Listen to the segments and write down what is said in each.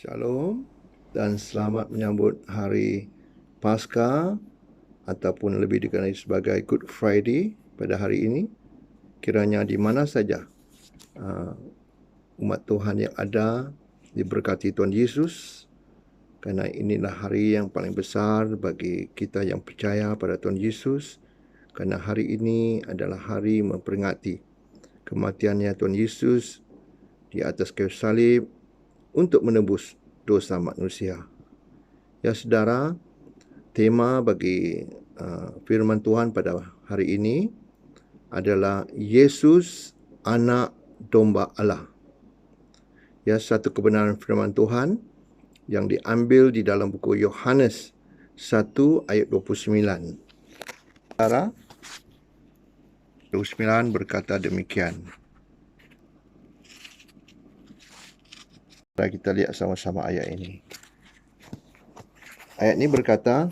Shalom dan selamat menyambut hari Paskah ataupun lebih dikenali sebagai Good Friday pada hari ini. Kiranya di mana saja umat Tuhan yang ada diberkati Tuhan Yesus, kerana inilah hari yang paling besar bagi kita yang percaya pada Tuhan Yesus, kerana hari ini adalah hari memperingati kematiannya Tuhan Yesus di atas kayu salib untuk menebus dosa manusia. Ya saudara, tema bagi firman Tuhan pada hari ini adalah Yesus Anak Domba Allah. Ya, satu kebenaran firman Tuhan yang diambil di dalam buku Yohanes 1 ayat 29. Saudara, 29 berkata demikian. Kita lihat sama-sama ayat ini. Ayat ini berkata,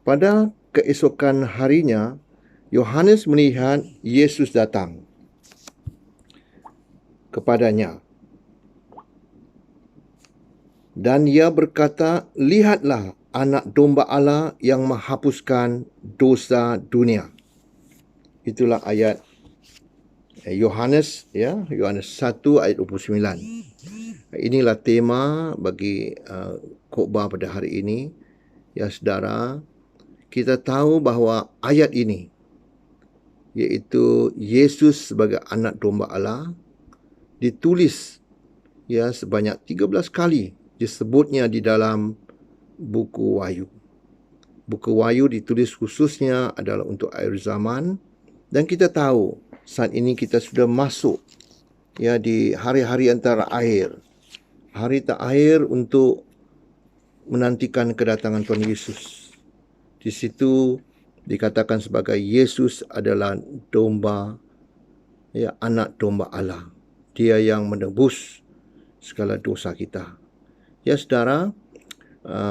pada keesokan harinya, Yohanes melihat Yesus datang kepadanya. Dan ia berkata, lihatlah anak domba Allah yang menghapuskan dosa dunia. Itulah ayat Yohanes 1 ayat 29. Inilah tema bagi khotbah pada hari ini. Ya saudara, kita tahu bahawa ayat ini, iaitu Yesus sebagai anak domba Allah, ditulis sebanyak 13 kali disebutnya di dalam buku Wahyu. Buku Wahyu ditulis khususnya adalah untuk akhir zaman, dan kita tahu saat ini kita sudah masuk di hari-hari antara akhir. Hari terakhir untuk menantikan kedatangan Tuhan Yesus. Di situ dikatakan sebagai Yesus adalah domba, anak domba Allah. Dia yang menebus segala dosa kita. Ya saudara,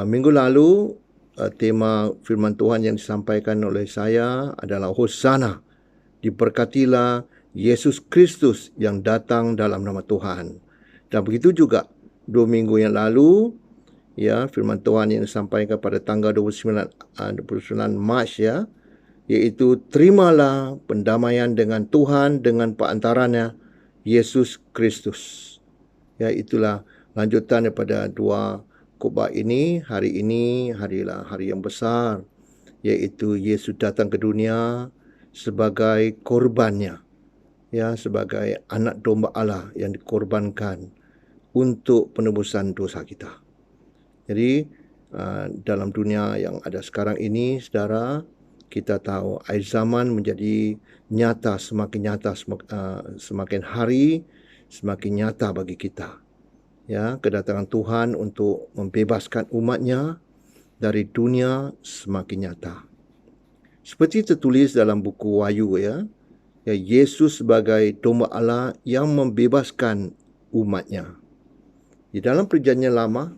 minggu lalu tema firman Tuhan yang disampaikan oleh saya adalah Hosana, diberkatilah Yesus Kristus yang datang dalam nama Tuhan. Dan begitu juga 2 minggu yang lalu, firman Tuhan yang disampaikan pada tanggal 29 Mac, iaitu terimalah pendamaian dengan Tuhan dengan perantaranya Yesus Kristus. Itulah lanjutan daripada 2 khotbah ini. Hari ini harilah hari yang besar, iaitu Yesus datang ke dunia sebagai korbannya, sebagai anak domba Allah yang dikorbankan untuk penebusan dosa kita. Jadi dalam dunia yang ada sekarang ini, saudara, kita tahu akhir zaman menjadi nyata, semakin nyata, semakin hari semakin nyata bagi kita. Kedatangan Tuhan untuk membebaskan umatnya dari dunia semakin nyata. Seperti tertulis dalam buku Wahyu, Yesus sebagai domba Allah yang membebaskan umatnya. Di dalam perjanjian lama,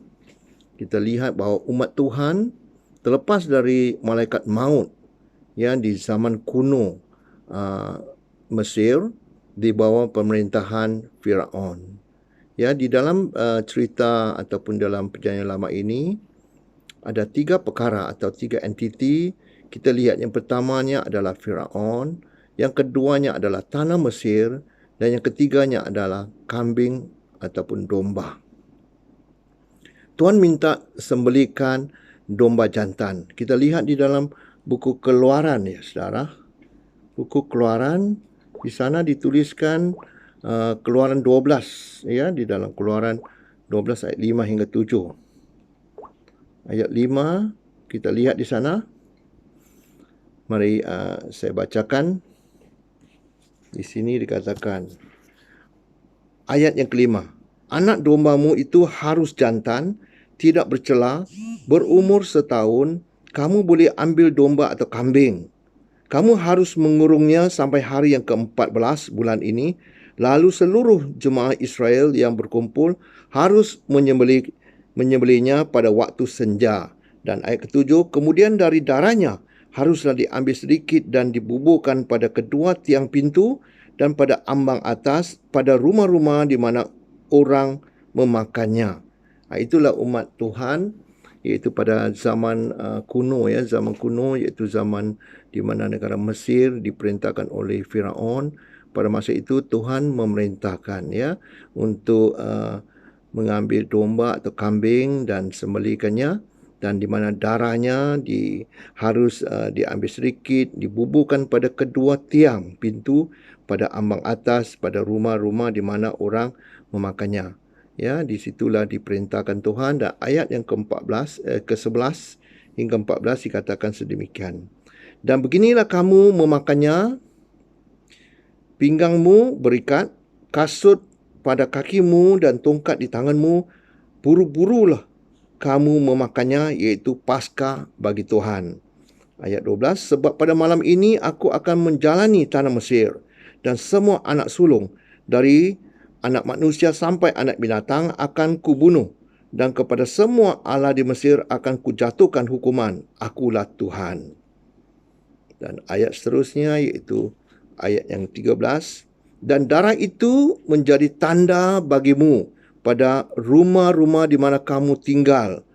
kita lihat bahawa umat Tuhan terlepas dari malaikat maut di zaman kuno Mesir di bawah pemerintahan Firaun. Di dalam cerita ataupun dalam perjanjian lama ini ada 3 perkara atau 3 entiti. Kita lihat yang pertamanya adalah Firaun, yang keduanya adalah tanah Mesir, dan yang ketiganya adalah kambing ataupun domba. Tuhan minta sembelihkan domba jantan. Kita lihat di dalam buku Keluaran, saudara. Buku Keluaran, di sana dituliskan Keluaran 12, di dalam Keluaran 12 ayat 5 hingga 7. Ayat 5 kita lihat di sana. Mari saya bacakan. Di sini dikatakan ayat yang kelima. Anak dombamu itu harus jantan, tidak bercela, berumur setahun. Kamu boleh ambil domba atau kambing. Kamu harus mengurungnya sampai hari yang ke-14 bulan ini. Lalu seluruh jemaah Israel yang berkumpul harus menyembelihnya pada waktu senja. Dan ayat ke-7, kemudian dari darahnya haruslah diambil sedikit dan dibuburkan pada kedua tiang pintu dan pada ambang atas, pada rumah-rumah di mana orang memakannya. Itulah umat Tuhan, iaitu pada zaman kuno, zaman kuno, iaitu zaman di mana negara Mesir diperintahkan oleh Firaun. Pada masa itu Tuhan memerintahkan untuk mengambil domba atau kambing dan sembelihkannya, dan di mana darahnya harus diambil sedikit, dibubuhkan pada kedua tiang pintu, pada ambang atas, pada rumah-rumah di mana orang memakannya. Di situlah diperintahkan Tuhan, dan ayat yang ke-11 hingga 14 dikatakan sedemikian. Dan beginilah kamu memakannya, pinggangmu berikat, kasut pada kakimu dan tongkat di tanganmu, buru-burulah kamu memakannya, iaitu Paskah bagi Tuhan. Ayat 12, sebab pada malam ini aku akan menjalani tanah Mesir, dan semua anak sulung dari anak manusia sampai anak binatang akan kubunuh, dan kepada semua Allah di Mesir akan kujatuhkan hukuman. Akulah Tuhan. Dan ayat seterusnya iaitu ayat yang 13, dan darah itu menjadi tanda bagimu pada rumah-rumah di mana kamu tinggal.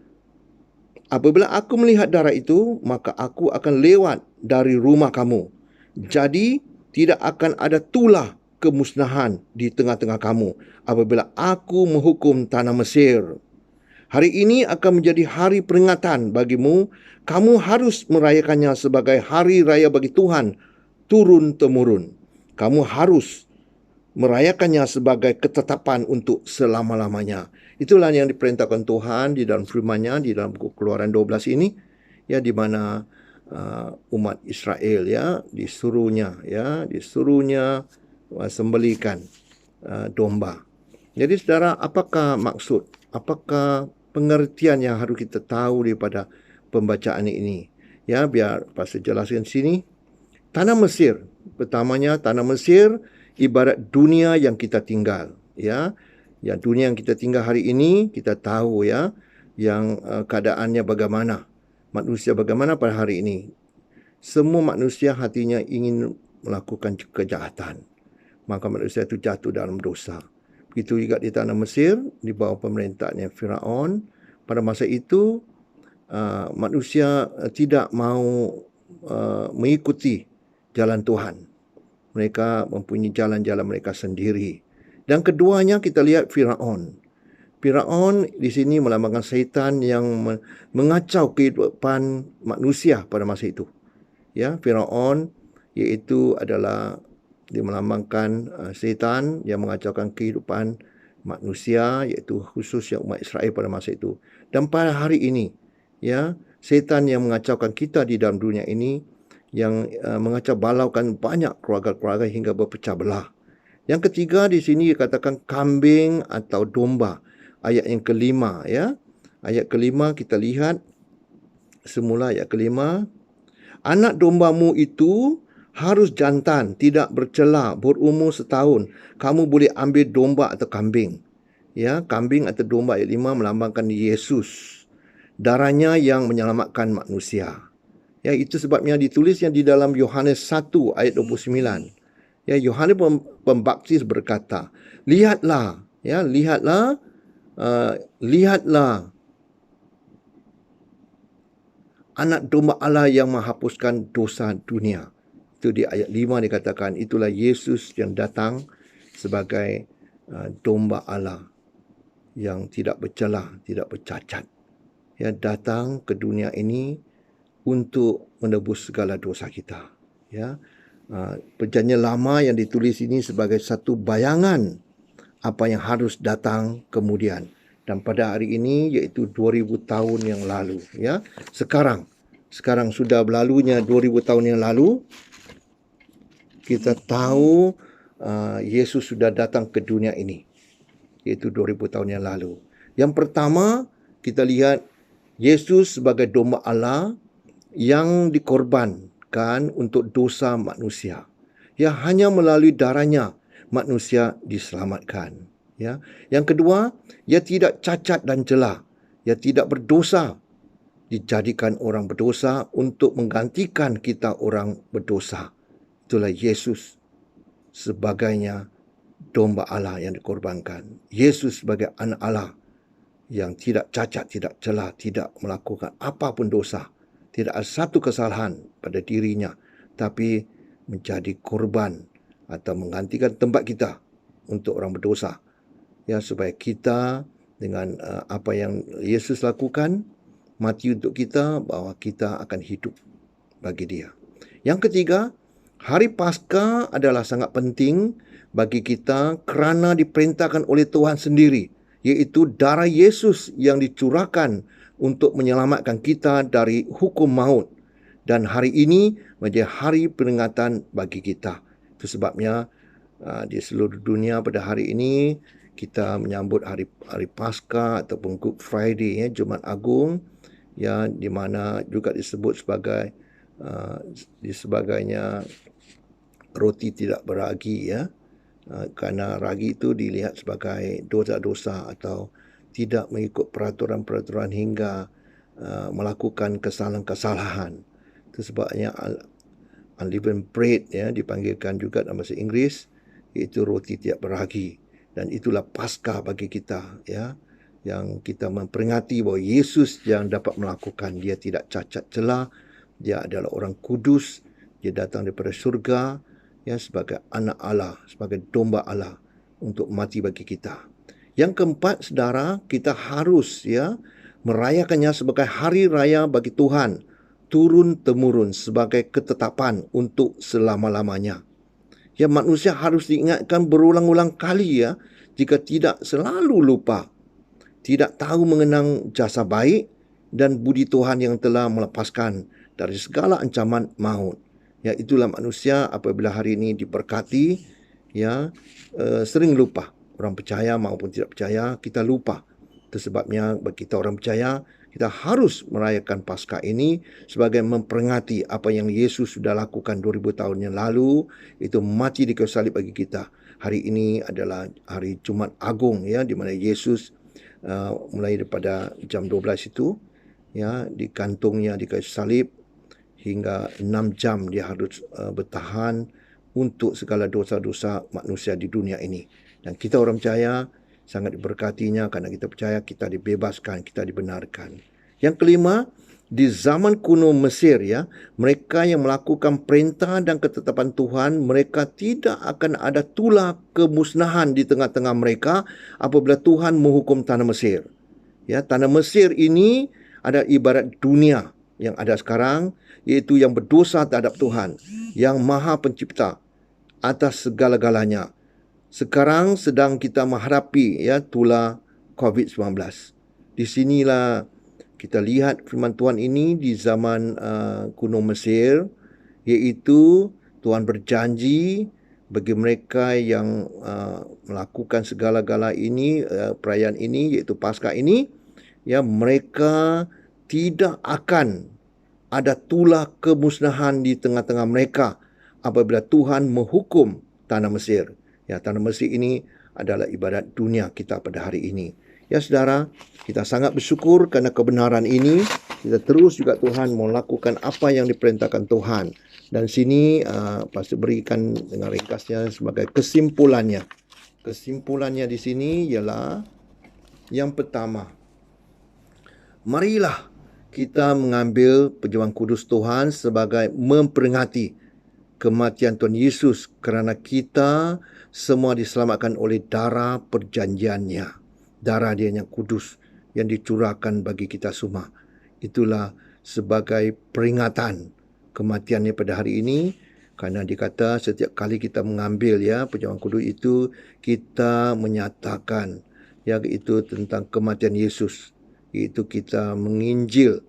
Apabila aku melihat darah itu, maka aku akan lewat dari rumah kamu. Jadi, tidak akan ada tulah kemusnahan di tengah-tengah kamu apabila aku menghukum tanah Mesir. Hari ini akan menjadi hari peringatan bagimu. Kamu harus merayakannya sebagai hari raya bagi Tuhan turun-temurun. Kamu harus merayakannya sebagai ketetapan untuk selama-lamanya. Itulah yang diperintahkan Tuhan di dalam firman-Nya di dalam buku Keluaran 12 ini, di mana umat Israel disuruhnya sembelihkan domba. Jadi saudara, apakah maksud, apakah pengertian yang harus kita tahu daripada pembacaan ini? Biar Pastor jelaskan sini. Tanah Mesir, pertamanya tanah Mesir ibarat dunia yang kita tinggal, yang dunia yang kita tinggal hari ini, kita tahu yang keadaannya bagaimana, manusia bagaimana pada hari ini. Semua manusia hatinya ingin melakukan kejahatan, maka manusia itu jatuh dalam dosa. Begitu juga di tanah Mesir, di bawah pemerintahnya Firaun. Pada masa itu manusia tidak mau mengikuti jalan Tuhan. Mereka mempunyai jalan-jalan mereka sendiri. Dan keduanya kita lihat Firaun. Firaun di sini melambangkan syaitan yang mengacau kehidupan manusia pada masa itu. Firaun iaitu adalah dia melambangkan syaitan yang mengacaukan kehidupan manusia, iaitu khususnya umat Israel pada masa itu. Dan pada hari ini, syaitan yang mengacaukan kita di dalam dunia ini, yang mengacau balaukan banyak keluarga-keluarga hingga berpecah belah. Yang ketiga di sini dikatakan kambing atau domba. Ayat yang kelima, Ayat kelima kita lihat semula ayat kelima. Anak dombamu itu harus jantan, tidak bercela, berumur setahun. Kamu boleh ambil domba atau kambing. Kambing atau domba ayat 5 melambangkan Yesus. Darahnya yang menyelamatkan manusia. Itu sebabnya ditulisnya di dalam Yohanes 1 ayat 29. Yohanes Pembaptis berkata, lihatlah, lihatlah anak domba Allah yang menghapuskan dosa dunia. Itu di ayat 5 dikatakan, itulah Yesus yang datang sebagai domba Allah yang tidak bercela, tidak bercacat. Datang ke dunia ini untuk menebus segala dosa kita. Perjanjian lama yang ditulis ini sebagai satu bayangan apa yang harus datang kemudian. Dan pada hari ini, iaitu 2000 tahun yang lalu. Sekarang sudah berlalunya 2000 tahun yang lalu, kita tahu Yesus sudah datang ke dunia ini, iaitu 2000 tahun yang lalu. Yang pertama, kita lihat Yesus sebagai domba Allah yang dikorbankan untuk dosa manusia. Hanya melalui darahnya manusia diselamatkan. Yang kedua, ia tidak cacat dan celah. Ia tidak berdosa. Dijadikan orang berdosa untuk menggantikan kita orang berdosa. Itulah Yesus sebagainya domba Allah yang dikorbankan. Yesus sebagai anak Allah yang tidak cacat, tidak celah, tidak melakukan apapun dosa. Tidak ada satu kesalahan pada dirinya, tapi menjadi korban atau menggantikan tempat kita untuk orang berdosa. Ya, supaya kita dengan apa yang Yesus lakukan, mati untuk kita, bahwa kita akan hidup bagi dia. Yang ketiga, hari Paskah adalah sangat penting bagi kita kerana diperintahkan oleh Tuhan sendiri, iaitu darah Yesus yang dicurahkan untuk menyelamatkan kita dari hukum maut. Dan hari ini menjadi hari peringatan bagi kita. Itu sebabnya di seluruh dunia pada hari ini kita menyambut hari Paskah ataupun Good Friday, ya, Jumaat Agung, ya, di mana juga disebut sebagai sebagainya roti tidak beragi, ya. Kerana ragi itu dilihat sebagai dosa-dosa atau tidak mengikut peraturan-peraturan hingga melakukan kesalahan-kesalahan. Itu sebabnya unleavened bread, ya, dipanggilkan juga dalam bahasa Inggeris, iaitu roti tidak beragi. Dan itulah Paskah bagi kita, ya, yang kita memperingati bahawa Yesus yang dapat melakukan, dia tidak cacat celah, dia adalah orang kudus, dia datang daripada syurga, ya, sebagai anak Allah, sebagai domba Allah untuk mati bagi kita. Yang keempat, saudara, kita harus, ya, merayakannya sebagai hari raya bagi Tuhan, turun-temurun sebagai ketetapan untuk selama-lamanya. Ya, manusia harus diingatkan berulang-ulang kali, ya, jika tidak selalu lupa, tidak tahu mengenang jasa baik dan budi Tuhan yang telah melepaskan dari segala ancaman maut. Ya, itulah manusia apabila hari ini diberkati, ya, sering lupa. Orang percaya maupun tidak percaya, kita lupa. Itu sebabnya bagi kita orang percaya, kita harus merayakan Paskah ini sebagai memperingati apa yang Yesus sudah lakukan 2000 tahun yang lalu, itu mati di kayu salib bagi kita. Hari ini adalah hari Jumaat Agung, ya, di mana Yesus mulai daripada jam 12 itu, ya, dikantungnya di kayu salib hingga 6 jam dia harus bertahan untuk segala dosa-dosa manusia di dunia ini. Dan kita orang percaya sangat diberkatinya kerana kita percaya kita dibebaskan, kita dibenarkan. Yang kelima, di zaman kuno Mesir, ya, mereka yang melakukan perintah dan ketetapan Tuhan, mereka tidak akan ada tulah kemusnahan di tengah-tengah mereka apabila Tuhan menghukum tanah Mesir. Ya, tanah Mesir ini ada ibarat dunia yang ada sekarang, iaitu yang berdosa terhadap Tuhan, yang Maha Pencipta atas segala-galanya. Sekarang sedang kita menghadapi, ya, tulah COVID-19. Di sinilah kita lihat firman Tuhan ini di zaman kuno Mesir, iaitu Tuhan berjanji bagi mereka yang melakukan segala-gala ini, perayaan ini, iaitu Paskah ini, ya, mereka tidak akan ada tulah kemusnahan di tengah-tengah mereka apabila Tuhan menghukum tanah Mesir. Ya, tanah Mesir ini adalah ibarat dunia kita pada hari ini. Ya, saudara, kita sangat bersyukur kerana kebenaran ini. Kita terus juga Tuhan melakukan apa yang diperintahkan Tuhan. Dan sini Pastor berikan dengan ringkasnya sebagai kesimpulannya. Kesimpulannya di sini ialah yang pertama, marilah kita mengambil perjamuan kudus Tuhan sebagai memperingati kematian Tuhan Yesus kerana kita semua diselamatkan oleh darah perjanjiannya. Darah dia yang kudus yang dicurahkan bagi kita semua. Itulah sebagai peringatan kematiannya pada hari ini. Kerana dikata setiap kali kita mengambil, ya, perjamuan kudus itu, kita menyatakan, ya, itu tentang kematian Yesus. Iaitu kita menginjil,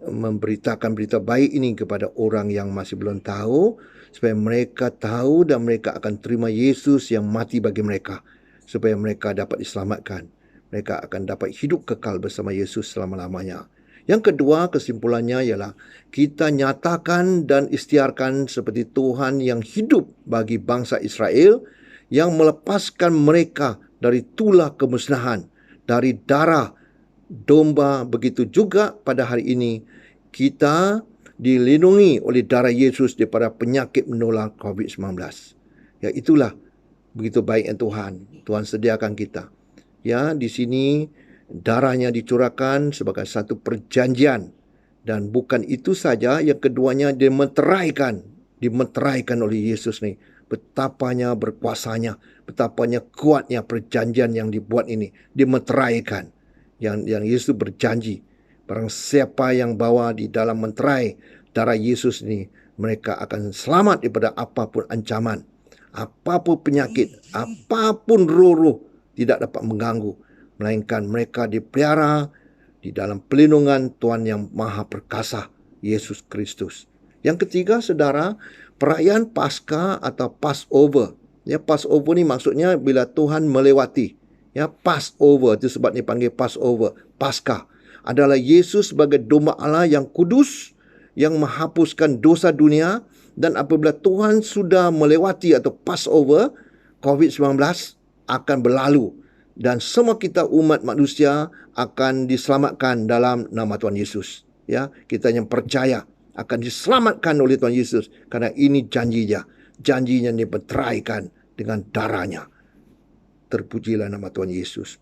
memberitakan berita baik ini kepada orang yang masih belum tahu, supaya mereka tahu dan mereka akan terima Yesus yang mati bagi mereka, supaya mereka dapat diselamatkan. Mereka akan dapat hidup kekal bersama Yesus selama-lamanya. Yang kedua, kesimpulannya ialah kita nyatakan dan istiarkan seperti Tuhan yang hidup bagi bangsa Israel, yang melepaskan mereka dari tulah kemusnahan, dari darah domba. Begitu juga pada hari ini kita dilindungi oleh darah Yesus daripada penyakit menular COVID-19. Ya, itulah begitu baiknya Tuhan. Tuhan sediakan kita. Ya, di sini Darahnya dicurahkan sebagai satu perjanjian. Dan bukan itu saja, yang keduanya dimeteraikan oleh Yesus ni. Betapanya berkuasanya, betapanya kuatnya perjanjian yang dibuat ini, dimeteraikan. Yang Yesus berjanji, barang siapa yang bawa di dalam menterai darah Yesus ni, mereka akan selamat daripada apapun ancaman, apapun penyakit, apapun roh-roh tidak dapat mengganggu, melainkan mereka dipelihara di dalam pelindungan Tuhan yang Maha Perkasa, Yesus Kristus. Yang ketiga, saudara, perayaan Paskah atau Passover. Ya, Passover ni maksudnya bila Tuhan melewati. Ya, Passover itu sebab dipanggil Passover, Paskah. Adalah Yesus sebagai domba Allah yang kudus, yang menghapuskan dosa dunia. Dan apabila Tuhan sudah melewati atau Passover, COVID-19 akan berlalu. Dan semua kita umat manusia akan diselamatkan dalam nama Tuhan Yesus. Ya, kita yang percaya akan diselamatkan oleh Tuhan Yesus, karena ini janjinya. Janjinya dimeteraikan dengan darahnya. Terpujilah nama Tuhan Yesus.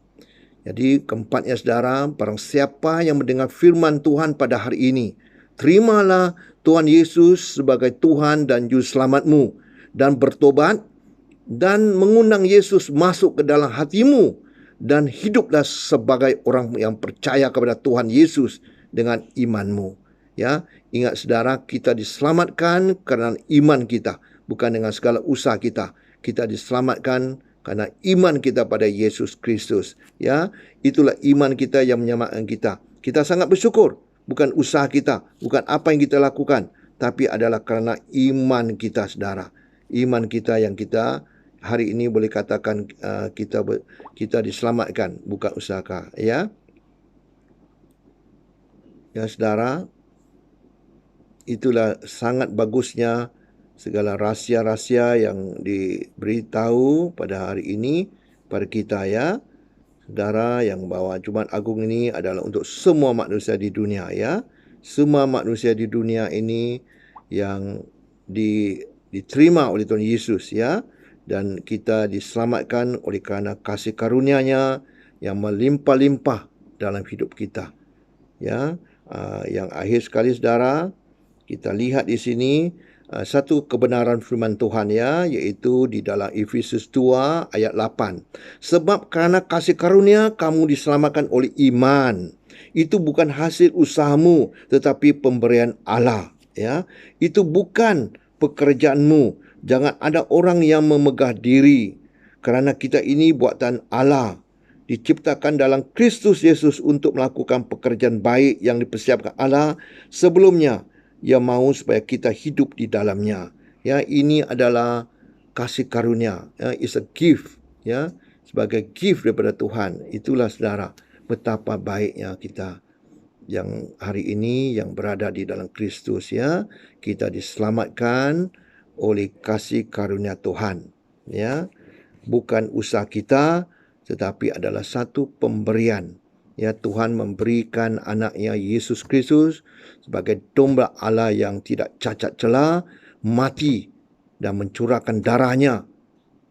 Jadi keempatnya, saudara, barang siapa yang mendengar firman Tuhan pada hari ini, terimalah Tuhan Yesus sebagai Tuhan dan Juru Selamatmu, dan bertobat dan mengundang Yesus masuk ke dalam hatimu, dan hiduplah sebagai orang yang percaya kepada Tuhan Yesus dengan imanmu. Ya, ingat saudara, kita diselamatkan kerana iman kita, bukan dengan segala usaha kita. Kita diselamatkan karena iman kita pada Yesus Kristus. Ya, itulah iman kita yang menyelamatkan kita. Kita sangat bersyukur, bukan usaha kita, bukan apa yang kita lakukan, tapi adalah kerana iman kita, saudara. Iman kita yang kita hari ini boleh katakan kita diselamatkan, bukan usaha. Ya, ya saudara, itulah sangat bagusnya segala rahsia-rahsia yang diberitahu pada hari ini pada kita, ya. Saudara, yang bawa Jumaat Agung ini adalah untuk semua manusia di dunia, ya. Semua manusia di dunia ini yang diterima oleh Tuhan Yesus, ya. Dan kita diselamatkan oleh kerana kasih karunia-Nya yang melimpah-limpah dalam hidup kita. Ya, yang akhir sekali, saudara, kita lihat di sini satu kebenaran firman Tuhan, ya, iaitu di dalam Efesus 2 ayat 8. Sebab kerana kasih karunia kamu diselamatkan oleh iman. Itu bukan hasil usahamu, tetapi pemberian Allah. Ya, itu bukan pekerjaanmu. Jangan ada orang yang memegah diri, kerana kita ini buatan Allah, diciptakan dalam Kristus Yesus untuk melakukan pekerjaan baik yang dipersiapkan Allah sebelumnya. Ia mahu supaya kita hidup di dalamnya. Ya, ini adalah kasih karunia. Ya, it's a gift. Ya, sebagai gift daripada Tuhan. Itulah, saudara, betapa baiknya kita yang hari ini yang berada di dalam Kristus, ya. Kita diselamatkan oleh kasih karunia Tuhan, ya. Bukan usaha kita, tetapi adalah satu pemberian. Ya, Tuhan memberikan anak-Nya Yesus Kristus sebagai domba Allah yang tidak cacat celah, mati dan mencurahkan darahnya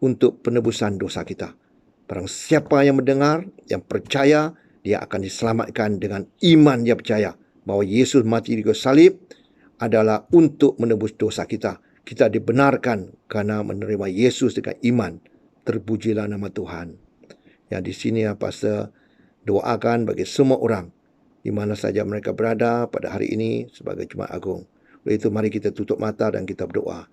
untuk penebusan dosa kita. Barang siapa yang mendengar, yang percaya, dia akan diselamatkan dengan iman. Dia percaya bahawa Yesus mati di kayu salib adalah untuk menebus dosa kita. Kita dibenarkan kerana menerima Yesus dengan iman. Terpujilah nama Tuhan. Yang di sini Pastor doakan bagi semua orang di mana saja mereka berada pada hari ini sebagai Jumaat Agung. Oleh itu, mari kita tutup mata dan kita berdoa.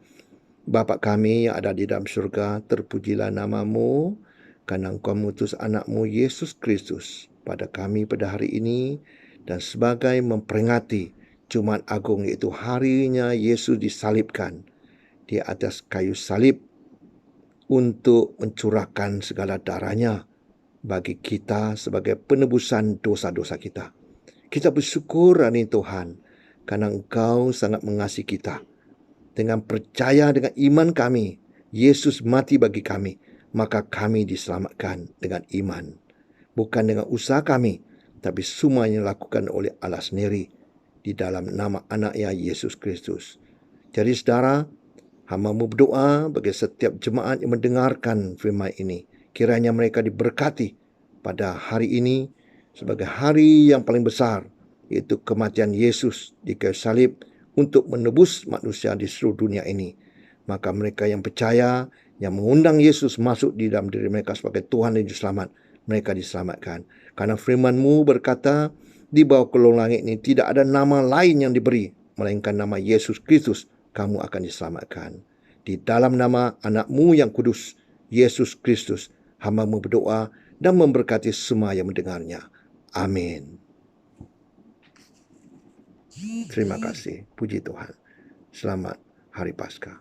Bapa kami yang ada di dalam syurga, terpujilah nama-Mu kerana Engkau mengutus anak-Mu Yesus Kristus pada kami pada hari ini, dan sebagai memperingati Jumaat Agung, iaitu harinya Yesus disalibkan di atas kayu salib untuk mencurahkan segala darahnya bagi kita sebagai penebusan dosa-dosa kita. Kita bersyukur hari ini, Tuhan, kerana Engkau sangat mengasihi kita. Dengan percaya dengan iman kami, Yesus mati bagi kami, maka kami diselamatkan dengan iman. Bukan dengan usaha kami, tapi semuanya dilakukan oleh Allah sendiri di dalam nama anak-Nya Yesus Kristus. Jadi saudara, hamba-Mu berdoa bagi setiap jemaat yang mendengarkan firman ini. Kiranya mereka diberkati pada hari ini sebagai hari yang paling besar, iaitu kematian Yesus di kayu salib untuk menebus manusia di seluruh dunia ini. Maka mereka yang percaya, yang mengundang Yesus masuk di dalam diri mereka sebagai Tuhan dan Juru Selamat, mereka diselamatkan. Karena firman-Mu berkata, di bawah kolong langit ini tidak ada nama lain yang diberi, melainkan nama Yesus Kristus, kamu akan diselamatkan. Di dalam nama anak-Mu yang kudus, Yesus Kristus, hamba-Mu berdoa dan memberkati semua yang mendengarnya. Amin. Terima kasih. Puji Tuhan. Selamat Hari Paskah.